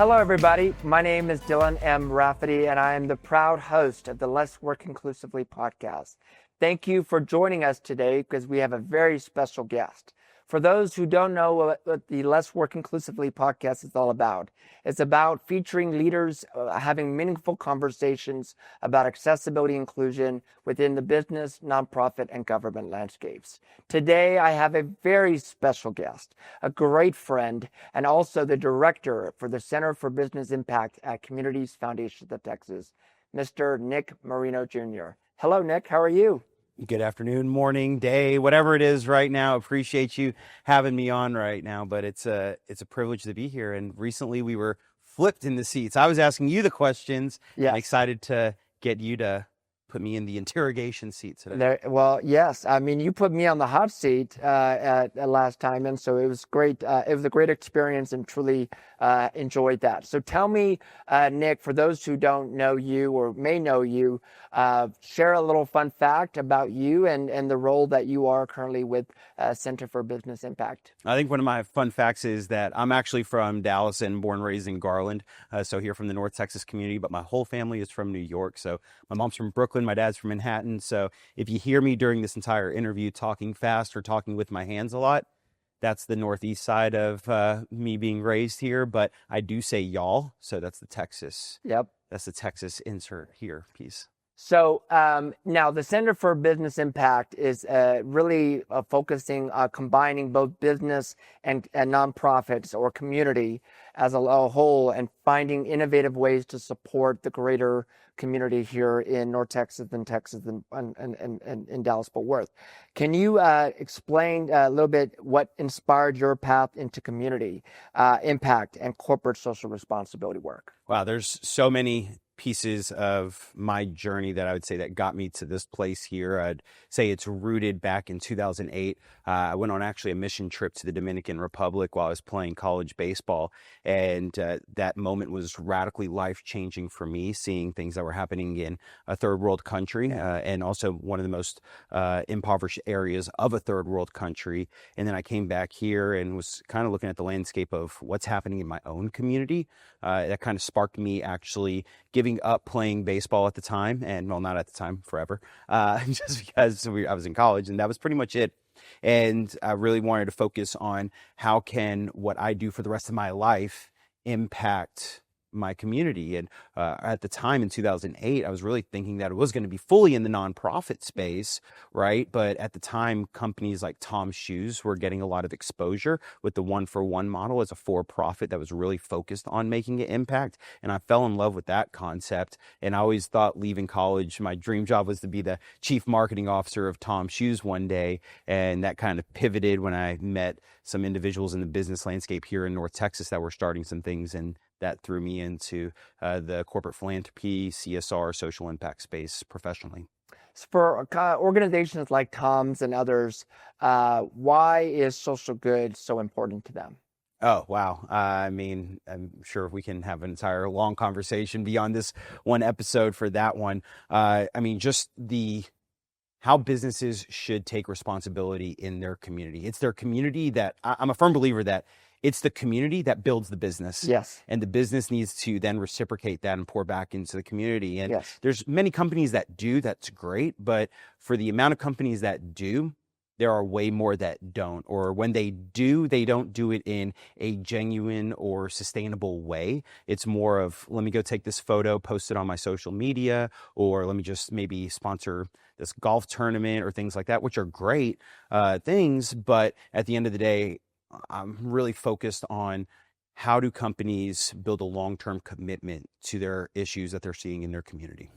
Hello, everybody. My name is Dylan M. Rafaty, and I am the proud host of the Let's Work Inclusively podcast. Thank you for joining us today because we have a very special guest. For those who don't know what the Let's Work Inclusively podcast is all about, it's about featuring leaders, having meaningful conversations about accessibility and inclusion within the business, nonprofit, and government landscapes. Today, I have a very special guest, a great friend, and also the director for the Center for Business Impact at Communities Foundation of Texas, Mr. Nick Marino Jr. Hello, Nick. How are you? Good afternoon, morning, day, whatever it is right now. Appreciate you having me on right now, but it's a privilege to be here. And recently we were flipped in the seats. I was asking you the questions. Yes. I'm excited to get you to put me in the interrogation seat today. Yes. I mean, you put me on the hot seat at last time, and so it was great. It was a great experience, and truly enjoyed that. So tell me, Nick, for those who don't know you or may know you, share a little fun fact about you and the role that you are currently with Center for Business Impact. I think one of my fun facts is that I'm actually from Dallas and born and raised in Garland, so here from the North Texas community, but my whole family is from New York. So my mom's from Brooklyn, my dad's from Manhattan. So if you hear me during this entire interview talking fast or talking with my hands a lot, that's the Northeast side of me being raised here. But I do say y'all, so that's the Texas. Yep. That's the Texas insert here piece. So now the Center for Business Impact is really focusing on combining both business and nonprofits or community as a whole and finding innovative ways to support the greater community here in North Texas and in Dallas-Fort Worth. Can you explain a little bit what inspired your path into community impact and corporate social responsibility work? Wow, there's so many pieces of my journey that I would say that got me to this place here. I'd say it's rooted back in 2008. I went on actually a mission trip to the Dominican Republic while I was playing college baseball. And that moment was radically life-changing for me, seeing things that were happening in a third world country and also one of the most impoverished areas of a third world country. And then I came back here and was kind of looking at the landscape of what's happening in my own community. That kind of sparked me actually giving up playing baseball at the time, and well, not at the time, forever, just because I was in college, and that was pretty much it. And I really wanted to focus on how can what I do for the rest of my life impact my community. And at the time in 2008, I was really thinking that it was going to be fully in the nonprofit space, right? But at the time, companies like Tom's Shoes were getting a lot of exposure with the 1-for-1 model as a for-profit that was really focused on making an impact. And I fell in love with that concept. And I always thought leaving college, my dream job was to be the chief marketing officer of Tom's Shoes one day. And that kind of pivoted when I met some individuals in the business landscape here in North Texas that were starting some things, and that threw me into the corporate philanthropy, CSR, social impact space professionally. For organizations like Tom's and others, why is social good so important to them? Oh, wow. I mean, I'm sure we can have an entire long conversation beyond this one episode for that one. I mean, just how businesses should take responsibility in their community. It's their community that I'm a firm believer that it's the community that builds the business. Yes. And the business needs to then reciprocate that and pour back into the community. And yes. There's many companies that do, that's great. But for the amount of companies that do, there are way more that don't. Or when they do, they don't do it in a genuine or sustainable way. It's more of, let me go take this photo, post it on my social media, or let me just maybe sponsor this golf tournament or things like that, which are great things. But at the end of the day, I'm really focused on how do companies build a long-term commitment to their issues that they're seeing in their community.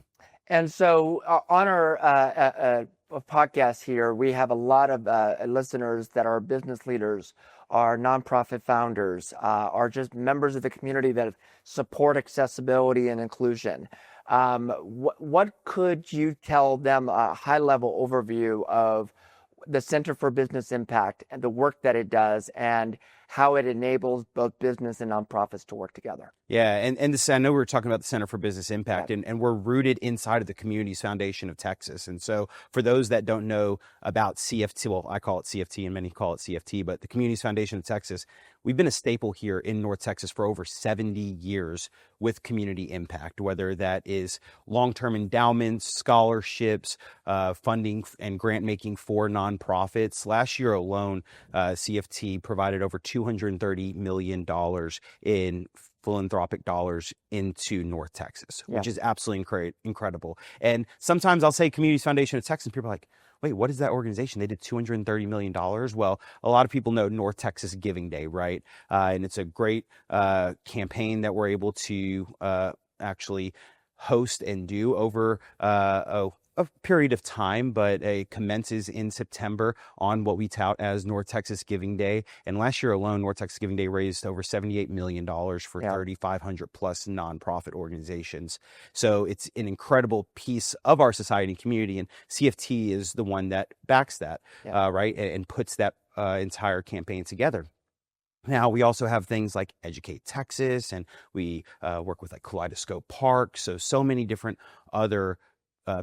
And so on our podcast here, we have a lot of listeners that are business leaders, are nonprofit founders, are just members of the community that support accessibility and inclusion. What could you tell them, a high-level overview of the Center for Business Impact and the work that it does, and how it enables both business and nonprofits to work together. Yeah, and this, I know we were talking about the Center for Business Impact, and we're rooted inside of the Communities Foundation of Texas. And so for those that don't know about CFT, well, I call it CFT and many call it CFT, but the Communities Foundation of Texas, we've been a staple here in North Texas for over 70 years with community impact, whether that is long-term endowments, scholarships, funding and grant making for nonprofits. Last year alone, CFT provided over $230 million in philanthropic dollars into North Texas, which is absolutely incredible. And sometimes I'll say Communities Foundation of Texas, and people are like, wait, what is that organization? They did $230 million. Well, a lot of people know North Texas Giving Day, right? And it's a great campaign that we're able to actually host and do over a period of time, but it commences in September on what we tout as North Texas Giving Day. And last year alone, North Texas Giving Day raised over $78 million for 3,500 plus nonprofit organizations. So it's an incredible piece of our society and community. And CFT is the one that backs that, right? And puts that entire campaign together. Now, we also have things like Educate Texas, and we work with like Kaleidoscope Park. So many different other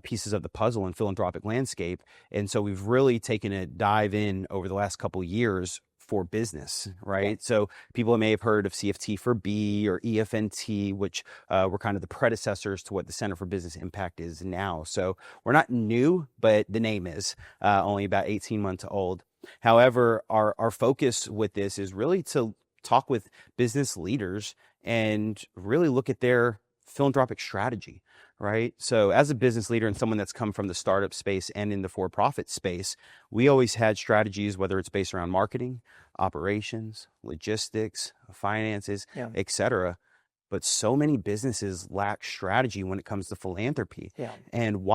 pieces of the puzzle and philanthropic landscape. And so we've really taken a dive in over the last couple of years for business, right? So people may have heard of CFT for B or EFNT, which were kind of the predecessors to what the Center for Business Impact is now. So we're not new, but the name is only about 18 months old. However, our focus with this is really to talk with business leaders and really look at their philanthropic strategy, right? So as a business leader and someone that's come from the startup space and in the for-profit space, we always had strategies, whether it's based around marketing, operations, logistics, finances, etc. But so many businesses lack strategy when it comes to philanthropy. And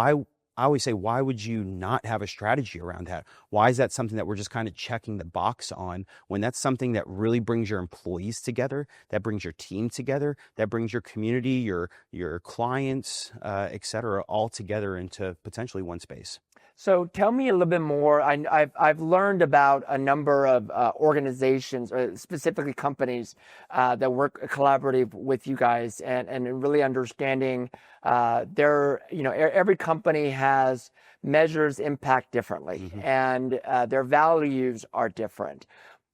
I always say, why would you not have a strategy around that? Why is that something that we're just kind of checking the box on when that's something that really brings your employees together, that brings your team together, that brings your community, your clients, et cetera, all together into potentially one space? So tell me a little bit more. I've learned about a number of organizations, or specifically companies that work collaborative with you guys, and really understanding every company has measures impact differently, and their values are different.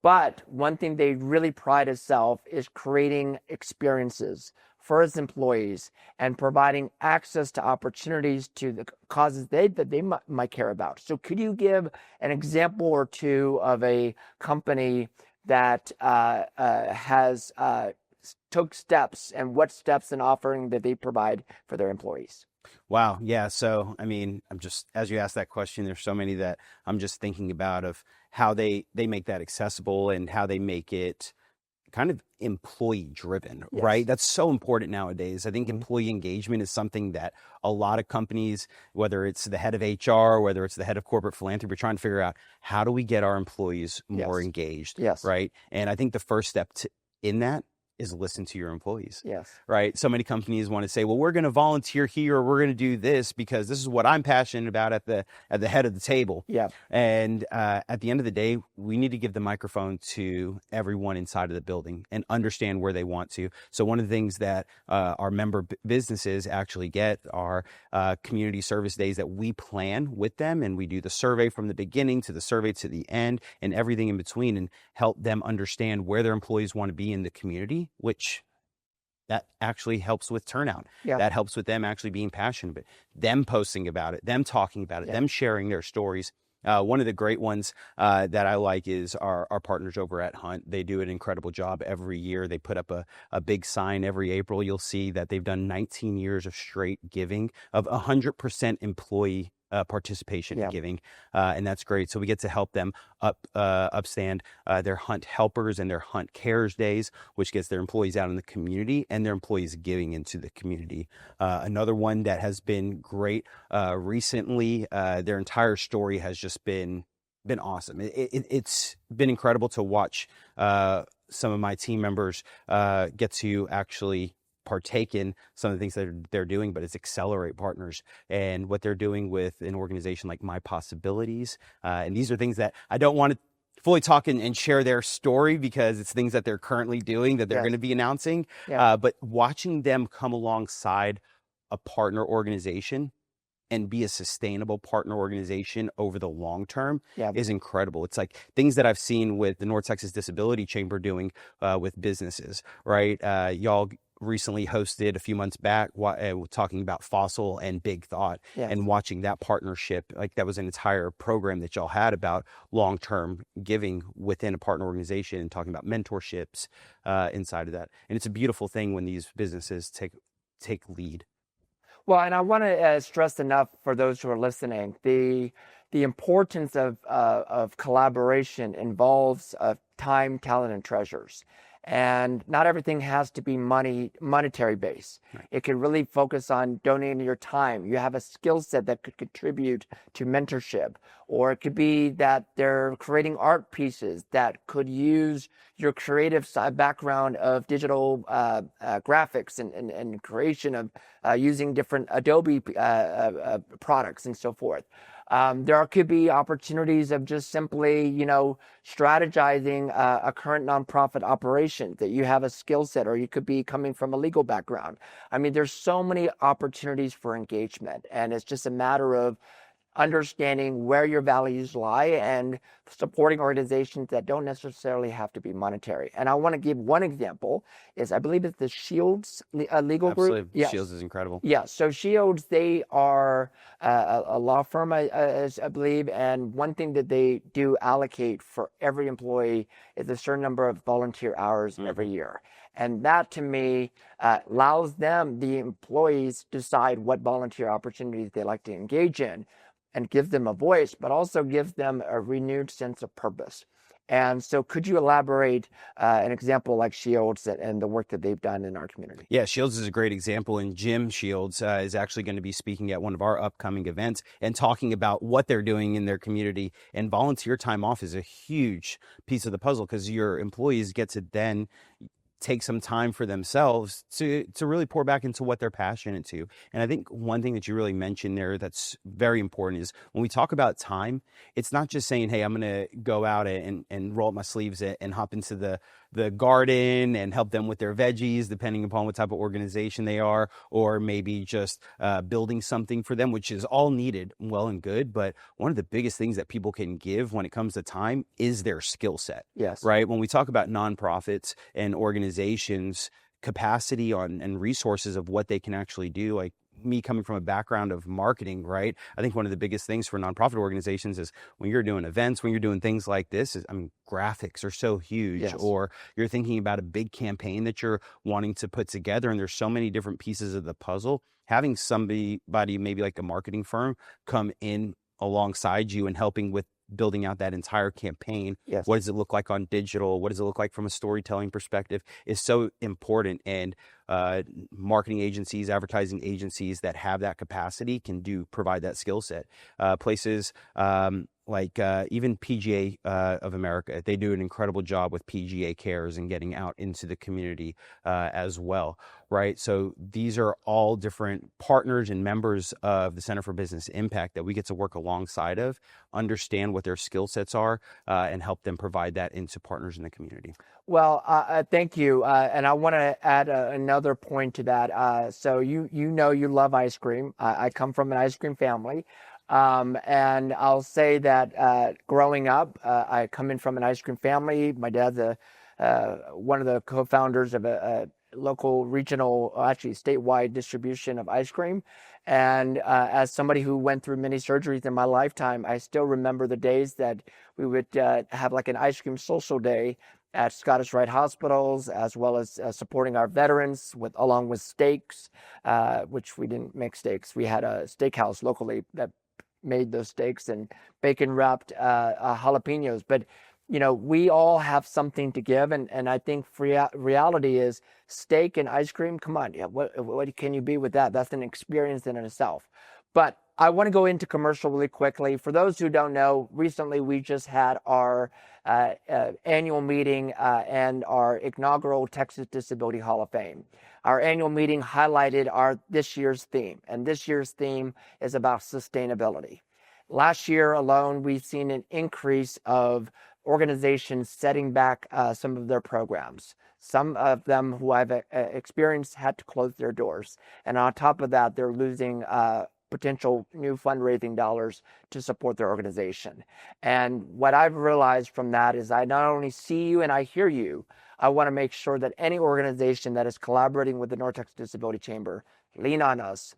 But one thing they really pride itself is creating experiences for its employees and providing access to opportunities to the causes that they might care about. So could you give an example or two of a company that has took steps, and what steps and offering that they provide for their employees? Wow. Yeah. So, I mean, as you asked that question, there's so many that I'm just thinking about of how they make that accessible and how they make it kind of employee driven, right? That's so important nowadays. I think employee engagement is something that a lot of companies, whether it's the head of HR, whether it's the head of corporate philanthropy, are trying to figure out, how do we get our employees more engaged, right? And I think the first step in that is listen to your employees. Right. So many companies want to say, well, we're going to volunteer here, or we're going to do this because this is what I'm passionate about at the head of the table. And at the end of the day, we need to give the microphone to everyone inside of the building and understand where they want to. So one of the things that our member businesses actually get are community service days that we plan with them, and we do the survey from the beginning to the survey to the end and everything in between, and help them understand where their employees want to be in the community, which that actually helps with turnout. That helps with them actually being passionate, but them posting about it, them talking about it, them sharing their stories. One of the great ones that I like is our partners over at Hunt. They do an incredible job every year. They put up a big sign every April. You'll see that they've done 19 years of straight giving, of 100% employee participation in giving, and that's great. So we get to help them upstand their Hunt Helpers and their Hunt Cares days, which gets their employees out in the community and their employees giving into the community. Another one that has been great recently, their entire story has just been awesome. It's been incredible to watch some of my team members get to actually partake in some of the things that they're doing, but it's Accelerate Partners and what they're doing with an organization like My Possibilities. And these are things that I don't want to fully talk and share their story because it's things that they're currently doing that they're Yes. going to be announcing. Yeah. But watching them come alongside a partner organization and be a sustainable partner organization over the long term Yeah. is incredible. It's like things that I've seen with the North Texas Disability Chamber doing with businesses, right? Y'all recently hosted a few months back talking about Fossil and Big Thought, Yes. and watching that partnership. Like that was an entire program that y'all had about long-term giving within a partner organization and talking about mentorships inside of that. And it's a beautiful thing when these businesses take lead. Well, and I want to stress enough for those who are listening, the importance of collaboration involves time, talent, and treasures. And not everything has to be monetary based. Right. It can really focus on donating your time. You have a skill set that could contribute to mentorship, or it could be that they're creating art pieces that could use your creative side background of digital graphics and creation of using different Adobe products and so forth. There could be opportunities of just simply, strategizing a current nonprofit operation that you have a skill set, or you could be coming from a legal background. I mean, there's so many opportunities for engagement, and it's just a matter of understanding where your values lie and supporting organizations that don't necessarily have to be monetary. And I want to give one example is I believe it's the Shields legal group. Absolutely. Yes. Shields is incredible. Yeah, so Shields, they are a law firm, I believe, and one thing that they do allocate for every employee is a certain number of volunteer hours every year. And that, to me, allows them, the employees, decide what volunteer opportunities they like to engage in and gives them a voice, but also gives them a renewed sense of purpose. And so could you elaborate an example like Shields and the work that they've done in our community? Yeah, Shields is a great example, and Jim Shields is actually going to be speaking at one of our upcoming events and talking about what they're doing in their community. And volunteer time off is a huge piece of the puzzle because your employees get to then take some time for themselves to really pour back into what they're passionate to. And I think one thing that you really mentioned there that's very important is when we talk about time, it's not just saying, hey, I'm going to go out and roll up my sleeves and hop into the garden and help them with their veggies, depending upon what type of organization they are, or maybe just building something for them, which is all needed, well and good. But one of the biggest things that people can give when it comes to time is their skill set. Yes. Right? When we talk about nonprofits and organizations, capacity on and resources of what they can actually do, like me coming from a background of marketing, right? I think one of the biggest things for nonprofit organizations is when you're doing events, when you're doing things like this, graphics are so huge. Yes. Or you're thinking about a big campaign that you're wanting to put together, and there's so many different pieces of the puzzle. Having somebody, maybe like a marketing firm, come in alongside you and helping with building out that entire campaign. Yes. What does it look like on digital? What does it look like from a storytelling perspective is so important. And marketing agencies, advertising agencies that have that capacity can provide that skill set. Places like even PGA of America, they do an incredible job with PGA Cares and getting out into the community as well, right? So these are all different partners and members of the Center for Business Impact that we get to work alongside of, understand what their skill sets are, and help them provide that into partners in the community. Well, thank you. And I want to add another point to that. So you love ice cream. I come from an ice cream family. And I'll say that growing up, I come in from an ice cream family. My dad's one of the co-founders of a local, regional, actually statewide distribution of ice cream. And as somebody who went through many surgeries in my lifetime, I still remember the days that we would have like an ice cream social day at Scottish Rite hospitals, as well as supporting our veterans along with steaks, which we didn't make steaks. We had a steakhouse locally that made those steaks and bacon wrapped jalapenos. But we all have something to give, and I think reality is steak and ice cream. Come on, yeah, what can you be with that? That's an experience in itself. But I want to go into commercial really quickly. For those who don't know, recently we just had our annual meeting and our inaugural Texas Disability Hall of Fame. Our annual meeting highlighted this year's theme, and this year's theme is about sustainability. Last year alone, we've seen an increase of organizations setting back some of their programs. Some of them who I've experienced had to close their doors. And on top of that, they're losing potential new fundraising dollars to support their organization. And what I've realized from that is I not only see you and I hear you, I want to make sure that any organization that is collaborating with the North Texas Disability Chamber, lean on us,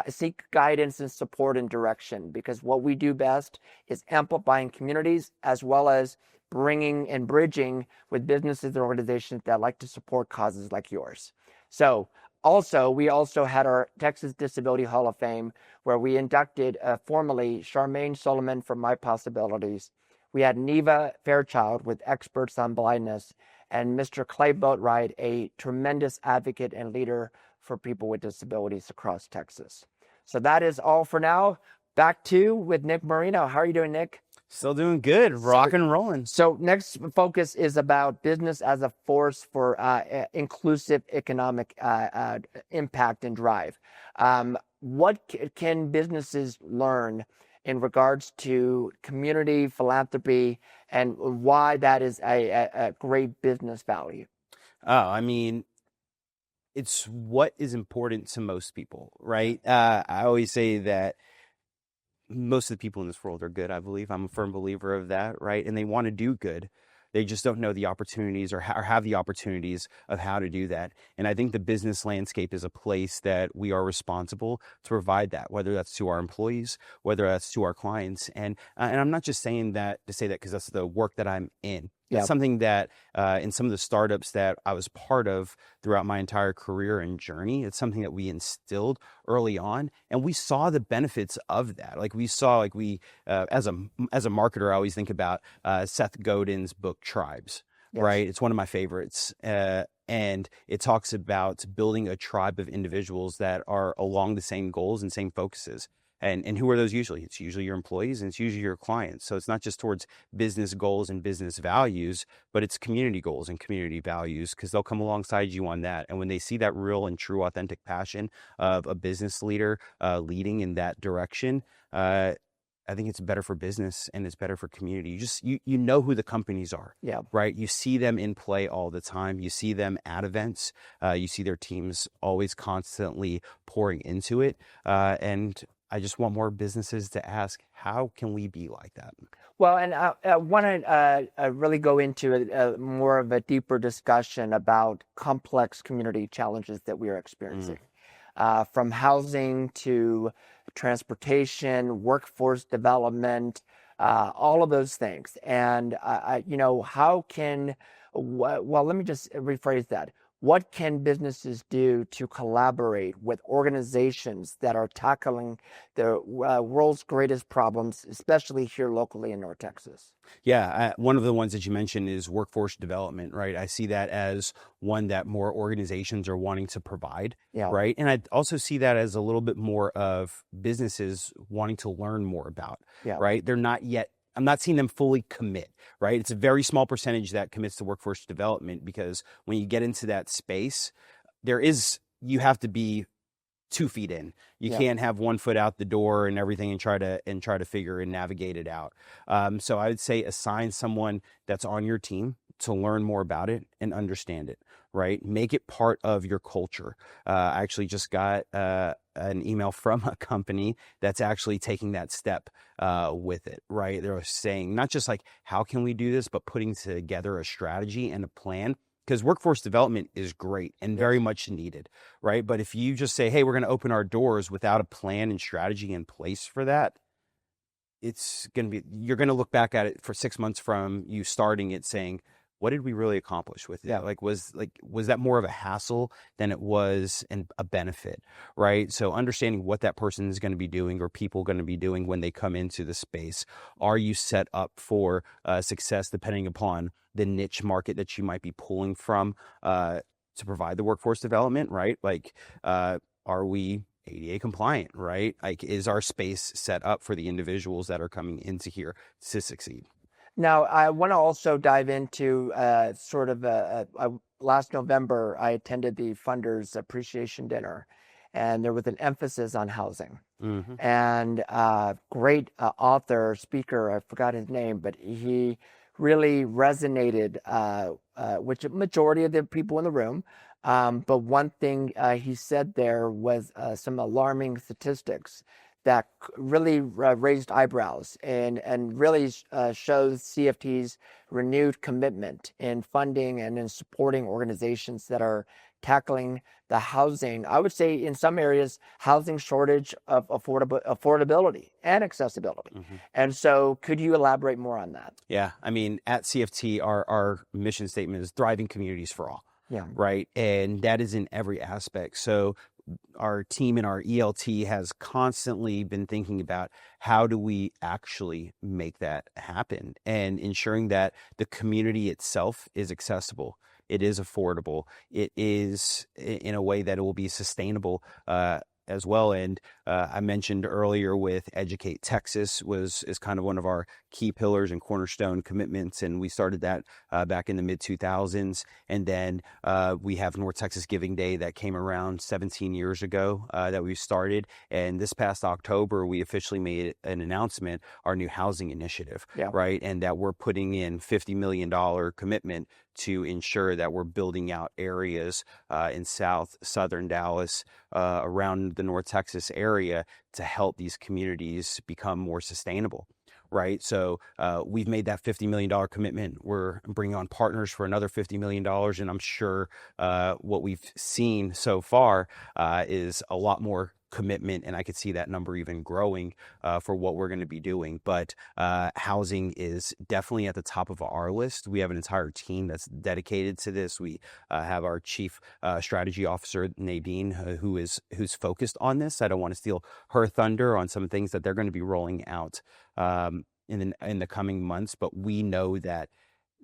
seek guidance and support and direction, because what we do best is amplifying communities as well as bringing and bridging with businesses and organizations that like to support causes like yours. So we also had our Texas Disability Hall of Fame, where we inducted formally Charmaine Solomon from My Possibilities. We had Neva Fairchild with Experts on Blindness, and Mr. Clay Boatwright, a tremendous advocate and leader for people with disabilities across Texas. So that is all for now. Back to with Nick Marino. How are you doing, Nick? Still doing good, rock and rolling. So next focus is about business as a force for inclusive economic impact and drive. What can businesses learn in regards to community philanthropy and why that is a great business value? Oh, I mean, it's what is important to most people, right? I always say that most of the people in this world are good, I believe. I'm a firm believer of that, right? And they want to do good. They just don't know the opportunities or have the opportunities of how to do that. And I think the business landscape is a place that we are responsible to provide that, whether that's to our employees, whether that's to our clients. And I'm not just saying that to say that because that's the work that I'm in. Yep. It's something that in some of the startups that I was part of throughout my entire career and journey, it's something that we instilled early on, and we saw the benefits of that. Like we saw, as a marketer, I always think about Seth Godin's book Tribes. Yes. Right? It's one of my favorites. And it talks about building a tribe of individuals that are along the same goals and same focuses. And who are those usually? It's usually your employees and it's usually your clients. So it's not just towards business goals and business values, but it's community goals and community values, because they'll come alongside you on that. And when they see that real and true authentic passion of a business leader leading in that direction, I think it's better for business and it's better for community. You know who the companies are, yeah, right? You see them in play all the time. You see them at events. You see their teams always constantly pouring into it. And I just want more businesses to ask, how can we be like that? Well, and I want to really go into more of a deeper discussion about complex community challenges that we are experiencing. From housing to transportation, workforce development, all of those things. And, how can, well, let me just rephrase that. What can businesses do to collaborate with organizations that are tackling the world's greatest problems, especially here locally in North Texas? Yeah, one of the ones that you mentioned is workforce development, right? I see that as one that more organizations are wanting to provide, yeah, right? And I also see that as a little bit more of businesses wanting to learn more about, yeah, right? They're not yet, I'm not seeing them fully commit, right? It's a very small percentage that commits to workforce development, because when you get into that space, you have to be 2 feet in. You yeah, can't have 1 foot out the door and everything and try to figure and navigate it out. So I would say assign someone that's on your team to learn more about it and understand it, right? Make it part of your culture. I actually just got an email from a company that's actually taking that step with it, right? They're saying not just like, how can we do this, but putting together a strategy and a plan. Because workforce development is great and very much needed, right? But if you just say, hey, we're going to open our doors without a plan and strategy in place for that, you're going to look back at it for 6 months from you starting it saying, what did we really accomplish with it? Yeah. Was that more of a hassle than it was a benefit, right? So understanding what that person is going to be doing or people going to be doing when they come into the space. Are you set up for success depending upon the niche market that you might be pulling from to provide the workforce development, right? Like, are we ADA compliant, right? Like, is our space set up for the individuals that are coming into here to succeed? Now, I want to also dive into last November, I attended the Funders Appreciation Dinner, and there was an emphasis on housing. Mm-hmm. And great author, speaker, I forgot his name, but he really resonated with the majority of the people in the room. But one thing he said there was some alarming statistics that really raised eyebrows and really shows CFT's renewed commitment in funding and in supporting organizations that are tackling the housing, I would say in some areas, housing shortage of affordability and accessibility. Mhm. And so could you elaborate more on that? Yeah, I mean, at CFT, our mission statement is thriving communities for all, Yeah. right? And that is in every aspect. So our team and our ELT has constantly been thinking about how do we actually make that happen and ensuring that the community itself is accessible. It is affordable. It is in a way that it will be sustainable as well. And I mentioned earlier with Educate Texas is kind of one of our key pillars and cornerstone commitments. And we started that back in the mid 2000s. And then we have North Texas Giving Day that came around 17 years ago that we started. And this past October, we officially made an announcement, our new housing initiative, Yeah. right? And that we're putting in $50 million commitment to ensure that we're building out areas in southern Dallas, around the North Texas area to help these communities become more sustainable. Right. So we've made that $50 million commitment. We're bringing on partners for another $50 million. And I'm sure what we've seen so far is a lot more commitment. And I could see that number even growing for what we're going to be doing. But housing is definitely at the top of our list. We have an entire team that's dedicated to this. We have our chief strategy officer, Nadine, who's focused on this. I don't want to steal her thunder on some things that they're going to be rolling out in the coming months, but we know that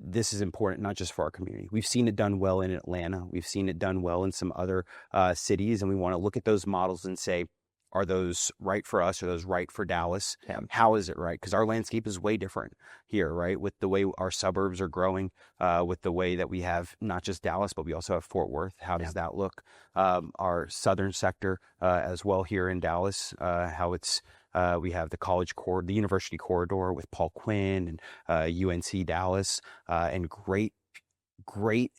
this is important not just for our community. We've seen it done well in Atlanta. We've seen it done well in some other cities, and we want to look at those models and say, are those right for us? Are those right for Dallas? Yeah. How is it right? Because our landscape is way different here, right? With the way our suburbs are growing, with the way that we have not just Dallas, but we also have Fort Worth. How does that look? Our southern sector as well here in Dallas, how it's we have the university corridor with Paul Quinn and UNC Dallas, and great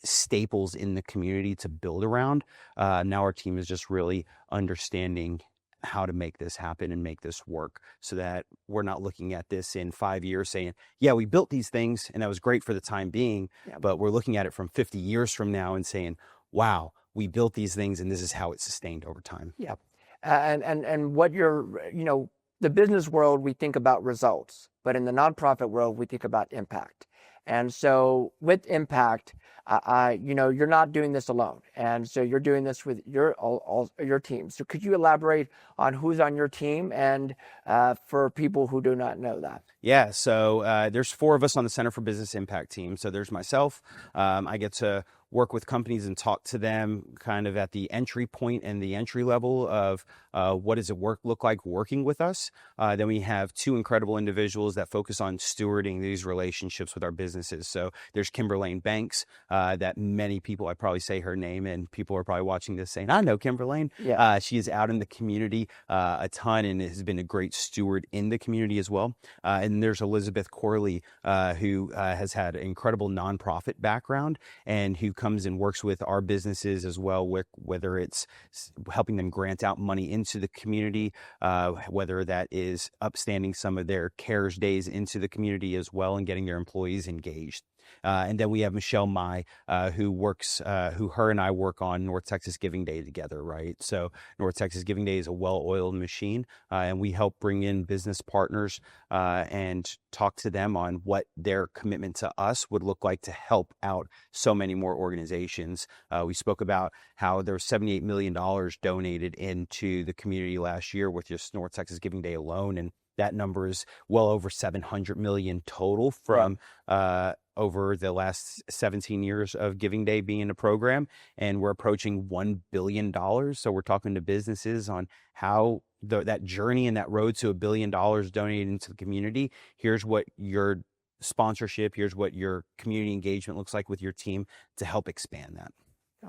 staples in the community to build around. Now our team is just really understanding how to make this happen and make this work so that we're not looking at this in 5 years saying, yeah, we built these things and that was great for the time being, but we're looking at it from 50 years from now and saying, wow, we built these things and this is how it's sustained over time. Yeah. And what the business world, we think about results, but in the nonprofit world, we think about impact. And so with impact, you're not doing this alone. And so you're doing this with your team. So could you elaborate on who's on your team and for people who do not know that? Yeah, so there's 4 of us on the Center for Business Impact team. So there's myself. I get to work with companies and talk to them kind of at the entry point and the entry level of what does it look like working with us. Then we have 2 incredible individuals that focus on stewarding these relationships with our businesses. So there's Kimberlane Banks, that many people, I probably say her name and people are probably watching this saying, I know Kimberlane. Yeah. She is out in the community a ton and has been a great steward in the community as well. And there's Elizabeth Corley, who has had an incredible nonprofit background and who comes and works with our businesses as well, whether it's helping them grant out money into the community, whether that is upstanding some of their CARES days into the community as well and getting their employees engaged. And then we have Michelle Mai, who her and I work on North Texas Giving Day together, right? So North Texas Giving Day is a well-oiled machine, and we help bring in business partners and talk to them on what their commitment to us would look like to help out so many more organizations. We spoke about how there was $78 million donated into the community last year with just North Texas Giving Day alone, and that number is well over 700 million total from over the last 17 years of Giving Day being a program, and we're approaching $1 billion. So we're talking to businesses on how that journey and that road to $1 billion donated into the community. Here's what your sponsorship, here's what your community engagement looks like with your team to help expand that.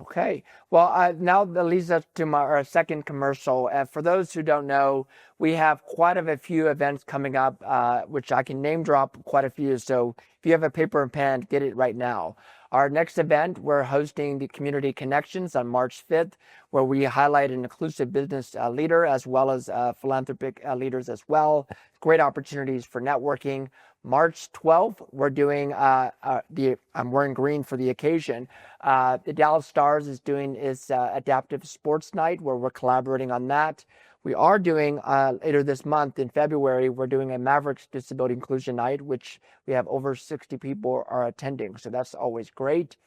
Okay. Well, now that leads us to our second commercial. For those who don't know, we have quite a few events coming up, which I can name drop quite a few. So if you have a paper and pen, get it right now. Our next event, we're hosting the Community Connections on March 5th, where we highlight an inclusive business leader as well as philanthropic leaders as well. Great opportunities for networking. March 12th, we're doing I'm wearing green for the occasion. The Dallas Stars is doing its adaptive sports night, where we're collaborating on that. We are doing later this month in February, we're doing a Mavericks Disability Inclusion Night, which we have over 60 people are attending. So that's always great.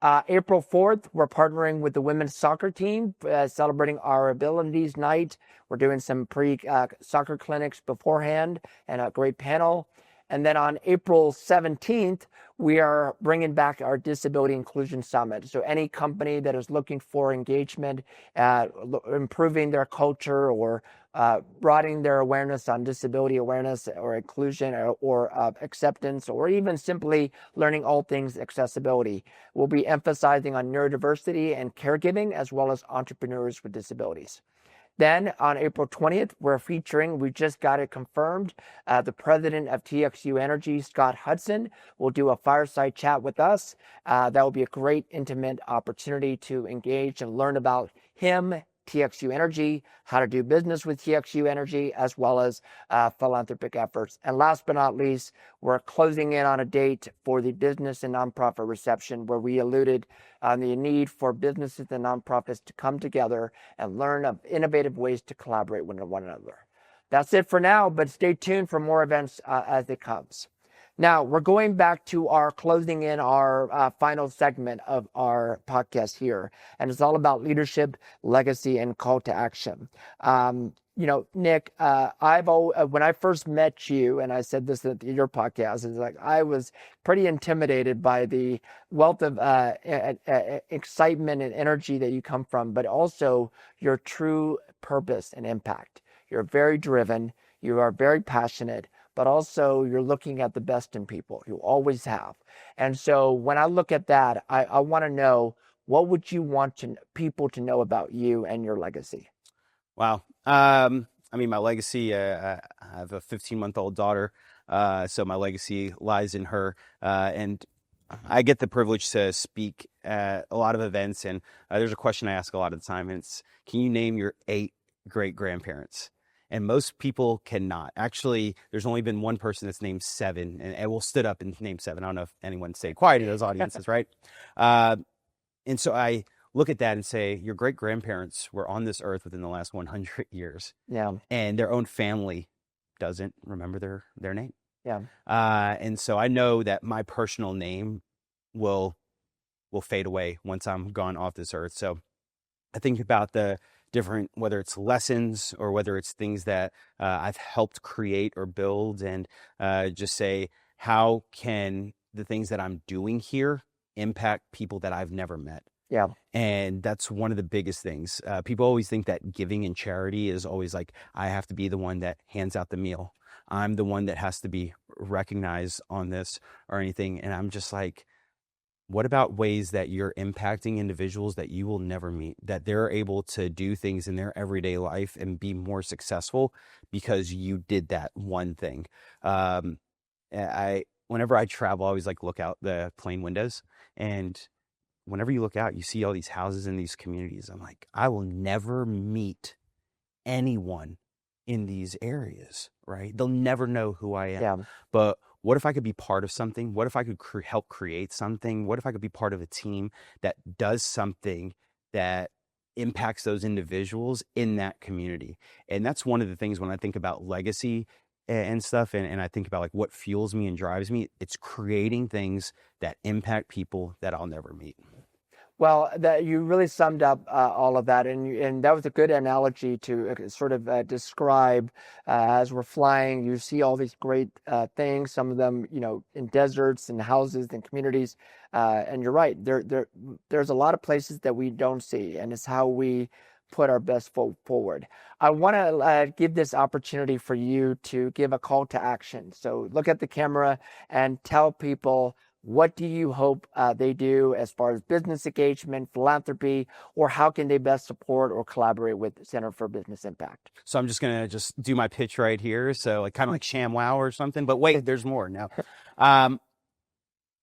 April 4th, we're partnering with the women's soccer team, celebrating our abilities night. We're doing some pre-soccer clinics beforehand and a great panel. And then on April 17th, we are bringing back our Disability Inclusion Summit. So any company that is looking for engagement, improving their culture, or broadening their awareness on disability awareness or inclusion or acceptance, or even simply learning all things accessibility. We'll be emphasizing on neurodiversity and caregiving, as well as entrepreneurs with disabilities. Then on April 20th, we just got it confirmed, the president of TXU Energy, Scott Hudson, will do a fireside chat with us. That will be a great intimate opportunity to engage and learn about him, TXU Energy, how to do business with TXU Energy, as well as philanthropic efforts. And last but not least, we're closing in on a date for the business and nonprofit reception, where we alluded on the need for businesses and nonprofits to come together and learn of innovative ways to collaborate with one another. That's it for now, but stay tuned for more events as it comes. Now, we're going back to our closing in our final segment of our podcast here, and it's all about leadership, legacy, and call to action. Nick, when I first met you, and I said this at your podcast, is like I was pretty intimidated by the wealth of excitement and energy that you come from, but also your true purpose and impact. You're very driven. You are very passionate, but also you're looking at the best in people. You always have. And so when I look at that, I want to know, what would you want people to know about you and your legacy? Wow. I mean, my legacy, I have a 15-month-old daughter, so my legacy lies in her. And I get the privilege to speak at a lot of events, and there's a question I ask a lot of the time, and it's, can you name your 8 great-grandparents? And most people cannot. Actually, there's only been one person that's named 7, and will stood up and named 7. I don't know if anyone stayed quiet in those audiences, right? And so I look at that and say, your great-grandparents were on this earth within the last 100 years. Yeah. And their own family doesn't remember their name. Yeah. And so I know that my personal name will fade away once I'm gone off this earth. So I think about the different, whether it's lessons or whether it's things that I've helped create or build, and just say, how can the things that I'm doing here impact people that I've never met? Yeah. And that's one of the biggest things. People always think that giving and charity is always like, I have to be the one that hands out the meal. I'm the one that has to be recognized on this or anything. And I'm just like, what about ways that you're impacting individuals that you will never meet, that they're able to do things in their everyday life and be more successful because you did that one thing? Whenever I travel, I always like look out the plane windows, and whenever you look out, you see all these houses in these communities. I'm like, I will never meet anyone in these areas, right? They'll never know who I am. Yeah. But what if I could be part of something? What if I could help create something? What if I could be part of a team that does something that impacts those individuals in that community? And that's one of the things when I think about legacy and stuff, and I think about like what fuels me and drives me, it's creating things that impact people that I'll never meet. Well, you really summed up all of that, and that was a good analogy to sort of describe as we're flying. You see all these great things, some of them, in deserts and houses and communities, and you're right. There's a lot of places that we don't see, and it's how we put our best foot forward. I want to give this opportunity for you to give a call to action. So look at the camera and tell people What do you hope they do as far as business engagement, philanthropy, or how can they best support or collaborate with the Center for Business Impact? So I'm just gonna just do my pitch right here. So like kind of like ShamWow or something. But wait, there's more now. Um,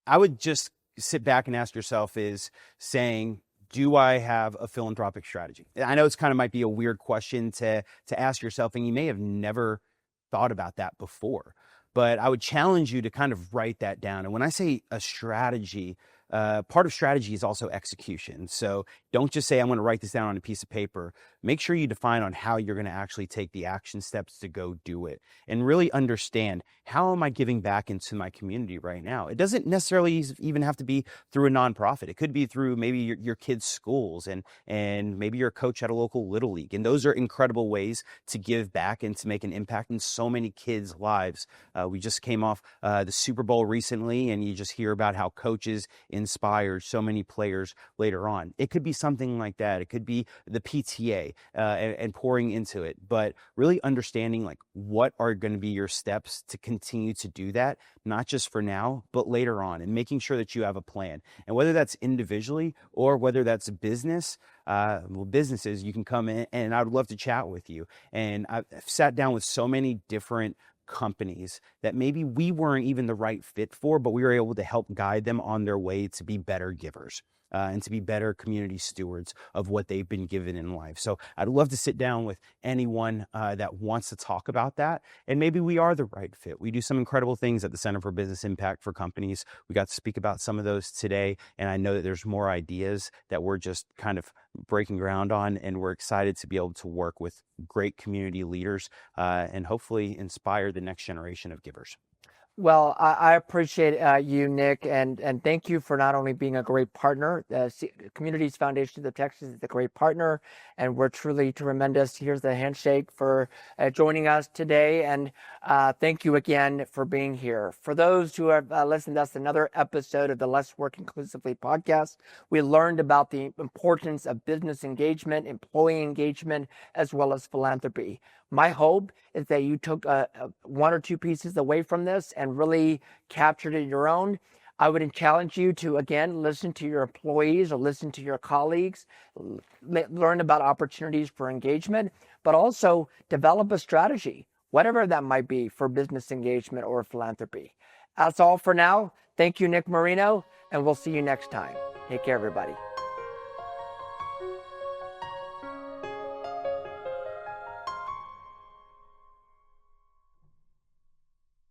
I would just sit back and ask yourself is saying, do I have a philanthropic strategy? I know it's kind of might be a weird question to ask yourself, and you may have never thought about that before, but I would challenge you to kind of write that down. And when I say a strategy, part of strategy is also execution. So don't just say, I'm going to write this down on a piece of paper. Make sure you define on how you're going to actually take the action steps to go do it and really understand, how am I giving back into my community right now? It doesn't necessarily even have to be through a nonprofit. It could be through maybe your kids' schools and maybe you're a coach at a local little league. And those are incredible ways to give back and to make an impact in so many kids' lives. We just came off the Super Bowl recently, and you just hear about how coaches inspired so many players later on. It could be something like that. It could be the PTA and pouring into it, but really understanding like what are going to be your steps to continue to do that, not just for now, but later on, and making sure that you have a plan. And whether that's individually or whether that's business, businesses, you can come in and I would love to chat with you. And I've sat down with so many different companies that maybe we weren't even the right fit for, but we were able to help guide them on their way to be better givers. And to be better community stewards of what they've been given in life. So I'd love to sit down with anyone that wants to talk about that. And maybe we are the right fit. We do some incredible things at the Center for Business Impact for companies. We got to speak about some of those today. And I know that there's more ideas that we're just kind of breaking ground on. And we're excited to be able to work with great community leaders and hopefully inspire the next generation of givers. Well, I appreciate you, Nick, and thank you for not only being a great partner. Communities Foundation of Texas is a great partner, and we're truly tremendous. Here's the handshake for joining us today, and thank you again for being here. For those who have listened to us, another episode of the Let's Work Inclusively podcast, we learned about the importance of business engagement, employee engagement, as well as philanthropy. My hope is that you took one or two pieces away from this and really captured it your own. I would challenge you to, again, listen to your employees or listen to your colleagues, learn about opportunities for engagement, but also develop a strategy, whatever that might be, for business engagement or philanthropy. That's all for now. Thank you, Nick Marino, and we'll see you next time. Take care, everybody.